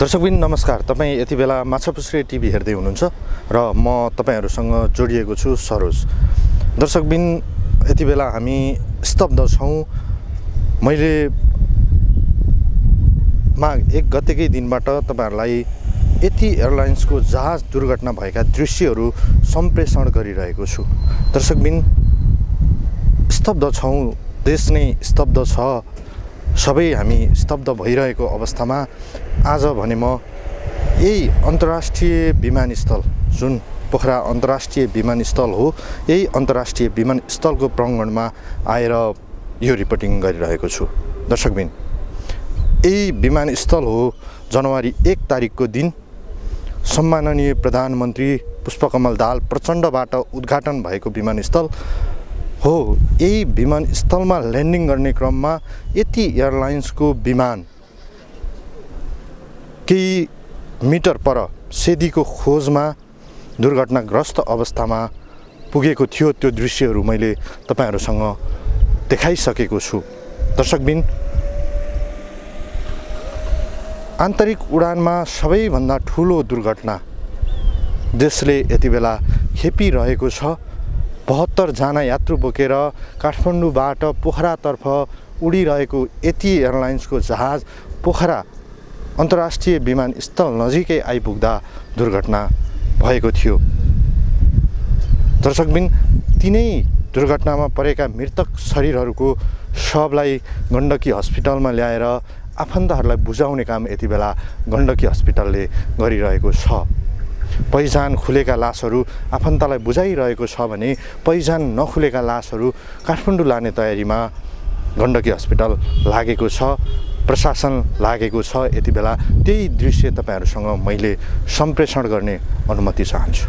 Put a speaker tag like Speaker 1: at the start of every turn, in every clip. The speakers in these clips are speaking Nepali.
Speaker 1: दर्शकबिन नमस्कार। तपाईँ यति बेला माछापुछ्रे टिभी हेर्दै हुनुहुन्छ र म तपाईहरुसँग जोडिएको छु सरोज। दर्शकबिन यति बेला हामी स्तब्ध छौं। मैले माघ 1 गतेकै दिनबाट तपाईहरुलाई यति एयरलाइन्सको जहाज दुर्घटना भएका दृश्यहरू सम्प्रेषण गरिरहेको छु। दर्शकबिन स्तब्ध छौं, देश नै स्तब्ध छ, सबै हामी स्तब्ध भइरहेको अवस्थामा आज भने म यही अन्तर्राष्ट्रिय विमानस्थल जुन पोखरा अन्तर्राष्ट्रिय विमानस्थल हो, यही अन्तर्राष्ट्रिय विमानस्थलको प्राङ्गणमा आएर यो रिपोर्टिङ गरिरहेको छु। दर्शकबिन यही विमानस्थल हो जनवरी 1 तारिकको दिन सम्माननीय प्रधानमन्त्री पुष्पकमल दाहाल प्रचण्डबाट उद्घाटन भएको विमानस्थल हो। यही विमानस्थलमा ल्यान्डिङ गर्ने क्रममा यति एयरलाइन्सको विमान केही मिटर पर सेदीको खोजमा दुर्घटनाग्रस्त अवस्थामा पुगेको थियो। त्यो दृश्यहरू मैले तपाईहरुसँग देखाइसकेको छु। दर्शकबिन आन्तरिक उडानमा सबैभन्दा ठूलो दुर्घटना देशले यति बेला खेपिरहेको छ। 72 जना यात्रु बोकेर काठमाडौँबाट पोखरातर्फ उडिरहेको यति एयरलाइन्सको जहाज पोखरा अन्तर्राष्ट्रिय विमानस्थल नजिकै आइपुग्दा दुर्घटना भएको थियो। दर्शकबिन तिनै दुर्घटनामा परेका मृतक शरीरहरूको शवलाई गण्डकी हस्पिटलमा ल्याएर आफन्तहरूलाई बुझाउने काम यति बेला गण्डकी हस्पिटलले गरिरहेको छ। पहिचान खुलेका लासहरू आफन्तलाई बुझाइरहेको छ भने पहिचान नखुलेका लासहरू काठमाडौँ लाने तयारीमा गण्डकी हस्पिटल लागेको छ, प्रशासन लागेको छ। यति बेला त्यही दृश्य तपाईहरुसँग मैले सम्प्रेषण गर्ने अनुमति चाहन्छु।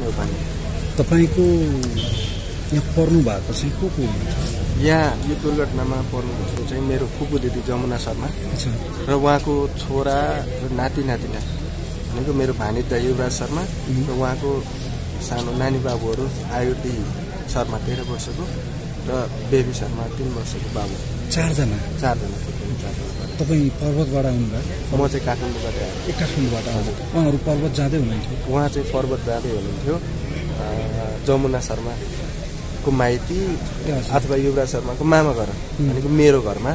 Speaker 2: न्यौपाने।
Speaker 3: तपाईको यहाँ पर्नु भएको चाहिँ को हुनुहुन्छ?
Speaker 2: यहाँ यो दुर्घटनामा पर्नुभएको चाहिँ मेरो फुपू दिदी जमुना शर्मा र उहाँको छोरा र नाति नातिना भनेको मेरो भानिजा युवराज शर्मा र उहाँको सानो नानी बाबुहरू आयुर्दी शर्मा 13 वर्षको र बेबी शर्मा 3 वर्षको बाबु। चारजना।
Speaker 3: तपाईँ पर्वतबाट आउनुभयो?
Speaker 2: म चाहिँ काठमाडौँबाट आएँ।
Speaker 3: काठमाडौँबाट आउँदा उहाँहरू पर्वत जाँदै हुनुहुन्थ्यो?
Speaker 2: उहाँ चाहिँ पर्वत जाँदै हुनुहुन्थ्यो। जमुना शर्माको माइती अथवा युवराज शर्माको मामा घर भनेको मेरो घरमा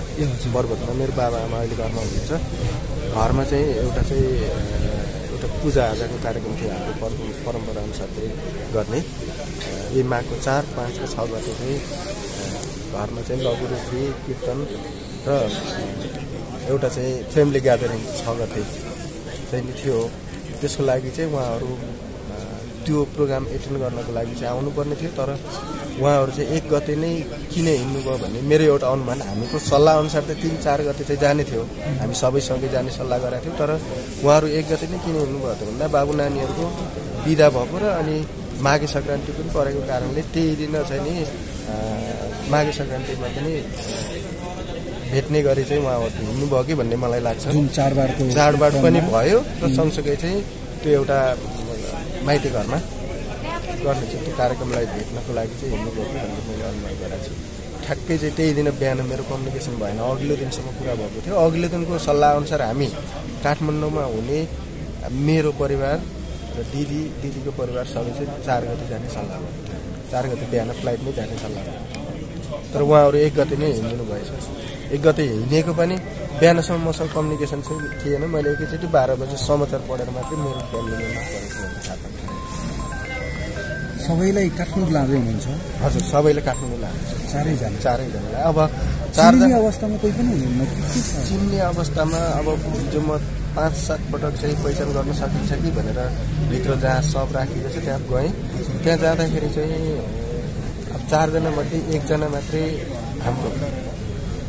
Speaker 2: पर्वतमा मेरो बाबा आमा अहिले घरमा हुनुहुन्छ। घरमा चाहिँ एउटा पूजाआजाको कार्यक्रम थियो हाम्रो परम्परा अनुसार चाहिँ गर्ने। यही माघको 4, 5 र 6 गते चाहिँ घरमा चाहिँ लघुरूपी कीर्तन र एउटा चाहिँ फ्यामिली ग्यादरिङ 6 गते चाहिँ थियो। त्यसको लागि चाहिँ उहाँहरू त्यो प्रोग्राम एटेन्ड गर्नको लागि चाहिँ आउनुपर्ने थियो। तर उहाँहरू चाहिँ 1 गते नै किन हिँड्नुभयो भन्ने मेरो एउटा अनुमान। हामीको सल्लाह अनुसार त 3-4 गते चाहिँ जाने थियो, हामी सबैसँगै जाने सल्लाह गरेका थियौँ। तर उहाँहरू 1 गते नै किन हिँड्नुभयो त भन्दा बाबु नानीहरूको बिदा भएको र अनि माघे सङ्क्रान्ति पनि परेको कारणले त्यही दिन चाहिँ नि माघे सङ्क्रान्तिमा पनि भेट्ने गरी चाहिँ उहाँहरू हिँड्नुभयो कि भन्ने मलाई लाग्छ। चाडबाड पनि भयो र सँगसँगै चाहिँ त्यो एउटा माइती घरमा गर्ने चाहिँ त्यो कार्यक्रमलाई भेट्नको लागि चाहिँ हिँड्नुभयो कि भन्ने मैले अनुमान गरेको छु। ठ्याक्कै चाहिँ त्यही दिन बिहान मेरो कम्युनिकेसन भएन, अघिल्लो दिनसम्म कुरा भएको थियो। अघिल्लो दिनको सल्लाह अनुसार हामी काठमाडौँमा हुने मेरो परिवार र दिदीको परिवार सबै चाहिँ 4 गते जाने सल्लाह भएको थियो। 4 गते बिहान फ्लाइटमै जाने सल्लाह भएको थियो। तर उहाँहरू 1 गते नै हिँडिदिनु भएछ। 1 गते हिँडेको पनि बिहानसम्म मसँग कम्युनिकेसन चाहिँ थिएन। मैले एकैचोटि 12 बजे समाचार पढेर मात्रै मेरो फ्यामिलीमा परेको थाहा पाएँ।
Speaker 3: सबैलाई काठमाडौँ लाँदै हुनुहुन्छ?
Speaker 2: हजुर, सबैले काठमाडौँ लानुहुन्छ। चारैजनालाई। अब
Speaker 3: चिन्ने अवस्थामा कोही पनि हुनुहुन्न?
Speaker 2: चिन्ने अवस्थामा अब जो म 5-7 पटक चाहिँ पहिचान गर्न सकिन्छ कि भनेर भित्र जहाँ सब राखिएको छ त्यहाँ गएँ। त्यहाँ जाँदाखेरि चाहिँ अब 4 जनामध्ये 1 जना मात्रै हाम्रो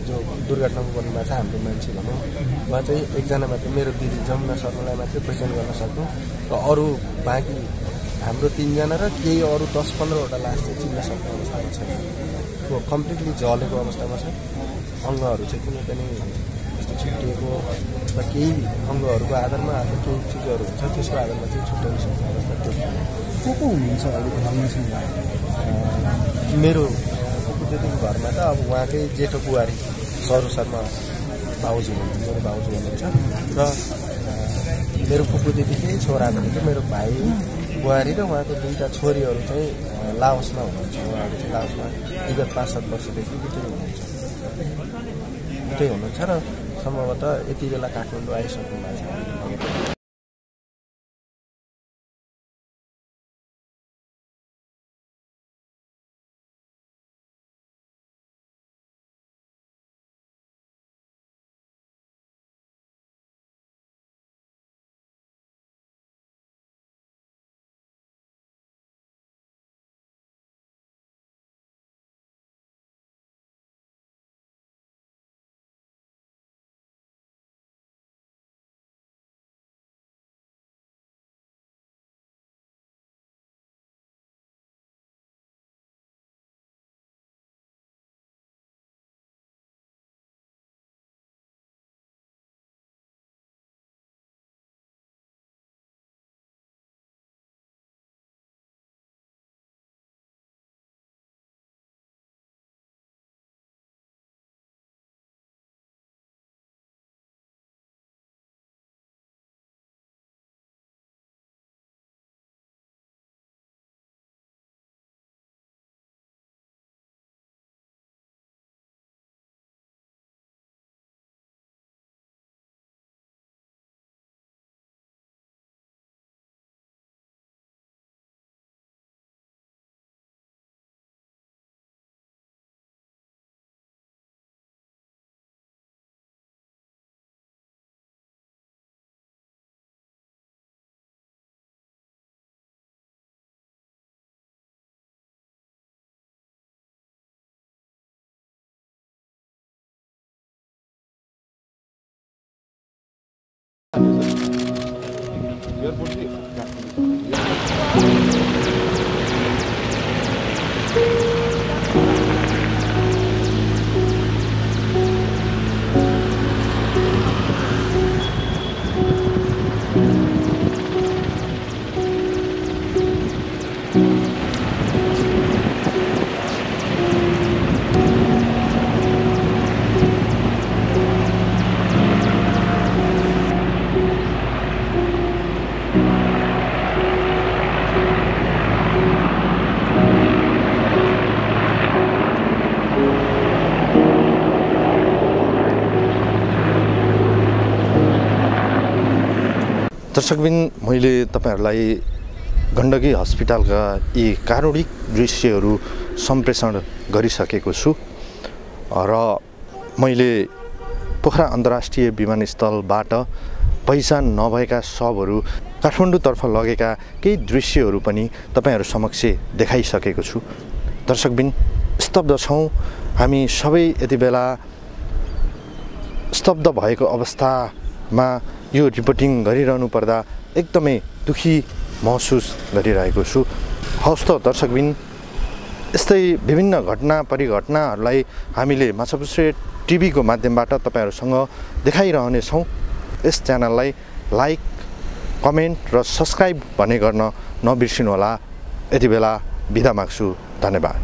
Speaker 2: जो दुर्घटनाको बन्नुमा चाहिँ हाम्रो मान्छे भनौँ, उहाँ चाहिँ 1 जना मात्रै मेरो दिदी जमुना शर्मालाई मात्रै पहिचान गर्न सक्छौँ। र अरू बाँकी हाम्रो 3 जना र केही अरू 10-15वटा लास चाहिँ चिन्न सक्ने अवस्थामा छ। त्यो कम्प्लिटली जलेको अवस्थामा छ। अङ्गहरू चाहिँ कुनै पनि यस्तो छुट्टिएको वा केही अङ्गहरूको आधारमा अथवा केही चिजहरू हुन्छ त्यसको आधारमा चाहिँ छुट्याउन सक्ने अवस्था त्यो
Speaker 3: को हुनुहुन्छ अहिले घरमा?
Speaker 2: मेरो फुपूदेखिको घरमा त अब उहाँकै जेठो बुहारी सरू शर्मा भाउजू हुनुहुन्छ, मेरो भाउजू हुनुहुन्छ। र मेरो फुपू दिदीकै छोरा भनेको मेरो भाइ बुहारी र उहाँको 2टा छोरीहरू चाहिँ लाओसमा हुनुहुन्छ। उहाँहरू चाहिँ लाओसमा विगत 5-7 वर्षदेखि उतै हुनुहुन्छ र सम्भवतः यति बेला काठमाडौँ आइसक्नु भएको छ।
Speaker 4: एयरपोर्ट
Speaker 1: दर्शकबिन मैले तपाईहरुलाई गण्डकी हस्पिटलका यी कारुणिक दृश्यहरू सम्प्रेषण गरिसकेको छु र मैले पोखरा अन्तर्राष्ट्रिय विमानस्थलबाट पहिचान नभएका शवहरू काठमाडौँतर्फ लगेका केही दृश्यहरू पनि तपाईहरु समक्ष देखाइसकेको छु। दर्शकबिन स्तब्ध छौं, हामी सबै यति बेला स्तब्ध भएको अवस्थामा यो रिपोर्टिङ गरिरहनु पर्दा एकदमै दुखी महसुस गरिरहेको छु। हवस् त दर्शकबिन, यस्तै विभिन्न घटना परिघटनाहरूलाई हामीले माछापुच्छ्रे टिभीको माध्यमबाट तपाईहरुसँग देखाइरहने छौं। यस च्यानललाई लाइक, कमेन्ट र सब्स्क्राइब भन्ने गर्न नबिर्सिनु होला। यति बेला बिदा माग्छु। धन्यवाद।